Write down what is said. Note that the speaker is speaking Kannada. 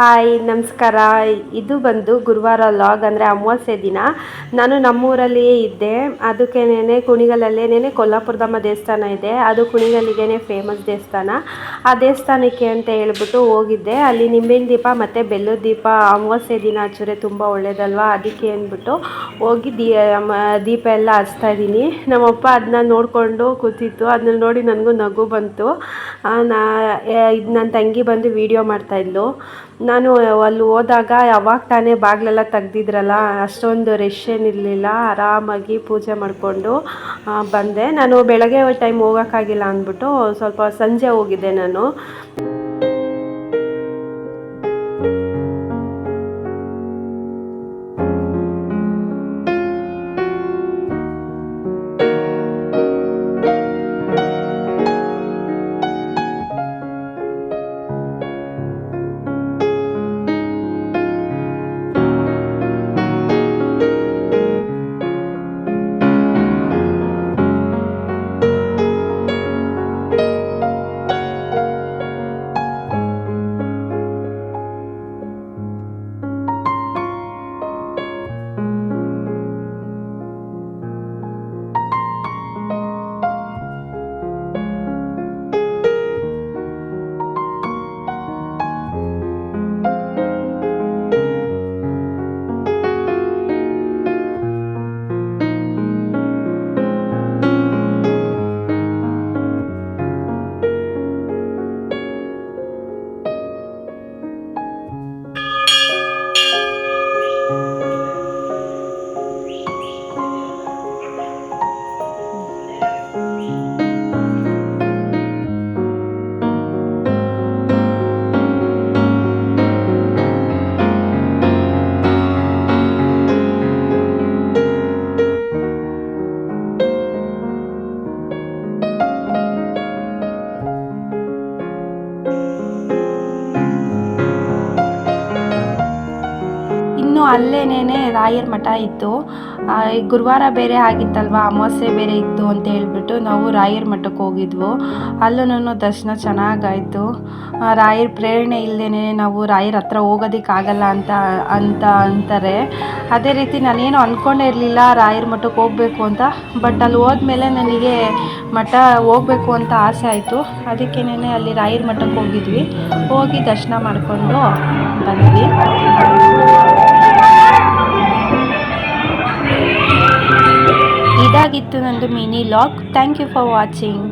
ಹಾಯ್ ನಮಸ್ಕಾರ. ಇದು ಬಂದು ಗುರುವಾರ ಲಾಗ್ ಅಂದರೆ ಅಮಾವಾಸ್ಯೆ ದಿನ ನಾನು ನಮ್ಮೂರಲ್ಲಿಯೇ ಇದ್ದೆ. ಅದಕ್ಕೇನೆ ಕುಣಿಗಲಲ್ಲೇನೆ ಕೊಲ್ಲಾಪುರದಮ್ಮ ದೇವಸ್ಥಾನ ಇದೆ, ಅದು ಕುಣಿಗಲ್ಲಿಗೆ ಫೇಮಸ್ ದೇವಸ್ಥಾನ. ಆ ದೇವಸ್ಥಾನಕ್ಕೆ ಅಂತ ಹೇಳ್ಬಿಟ್ಟು ಹೋಗಿದ್ದೆ. ಅಲ್ಲಿ ನಿಂಬೆಹಣ್ಣು ದೀಪ ಮತ್ತು ಬೆಲ್ಲದ ದೀಪ ಅಮಾವಾಸ್ಯೆ ದಿನ ಹಚ್ಚಿದ್ರೆ ತುಂಬ ಒಳ್ಳೇದಲ್ವಾ, ಅದಕ್ಕೆ ಅಂದ್ಬಿಟ್ಟು ಹೋಗಿ ದೀಪ ಎಲ್ಲ ಹಚ್ತಾ ಇದ್ದೀನಿ. ನಮ್ಮಪ್ಪ ಅದನ್ನ ನೋಡಿಕೊಂಡು ಕೂತಿತ್ತು, ಅದನ್ನ ನೋಡಿ ನನಗೂ ನಗು ಬಂತು. ಇದು ನನ್ನ ತಂಗಿ ಬಂದು ವಿಡಿಯೋ ಮಾಡ್ತಾಯಿದ್ಲು. ನಾನು ಅಲ್ಲಿ ಹೋದಾಗ ಅವಾಗ ತಾನೇ ಬಾಗಿಲೆಲ್ಲ ತೆಗ್ದಿದ್ರಲ್ಲ, ಅಷ್ಟೊಂದು ರಶ್ ಏನಿರಲಿಲ್ಲ. ಆರಾಮಾಗಿ ಪೂಜೆ ಮಾಡಿಕೊಂಡು ಬಂದೆ. ನಾನು ಬೆಳಗ್ಗೆ ಟೈಮ್ ಹೋಗೋಕ್ಕಾಗಿಲ್ಲ ಅಂದ್ಬಿಟ್ಟು ಸ್ವಲ್ಪ ಸಂಜೆ ಹೋಗಿದ್ದೆ ನಾನು. ಅಲ್ಲೇನೇ ರಾಯರ ಮಠ ಇತ್ತು. ಗುರುವಾರ ಬೇರೆ ಆಗಿತ್ತಲ್ವ, ಅಮಾವಾಸ್ಯೆ ಬೇರೆ ಇತ್ತು ಅಂತ ಹೇಳ್ಬಿಟ್ಟು ನಾವು ರಾಯರ ಮಠಕ್ಕೆ ಹೋಗಿದ್ವು. ಅಲ್ಲೂ ದರ್ಶನ ಚೆನ್ನಾಗಾಯಿತು. ರಾಯರ ಪ್ರೇರಣೆ ಇಲ್ಲದೇ ನಾವು ರಾಯರ ಹತ್ರ ಹೋಗೋದಕ್ಕಾಗಲ್ಲ ಅಂತ ಅಂತಾರೆ. ಅದೇ ರೀತಿ ನಾನೇನು ಅಂದ್ಕೊಂಡೇ ಇರಲಿಲ್ಲ ರಾಯರ ಮಠಕ್ಕೆ ಹೋಗಬೇಕು ಅಂತ. ಬಟ್ ಅಲ್ಲಿ ಹೋದ್ಮೇಲೆ ನನಗೆ ಮಠ ಹೋಗಬೇಕು ಅಂತ ಆಸೆ ಆಯಿತು. ಅದಕ್ಕೇನೆ ಅಲ್ಲಿ ರಾಯರ ಮಠಕ್ಕೆ ಹೋಗಿದ್ವಿ. ಹೋಗಿ ದರ್ಶನ ಮಾಡಿಕೊಂಡು ಬಂದ್ವಿ. ಇದಾಗಿತ್ತು ನಂದು mini log. Thank you for watching.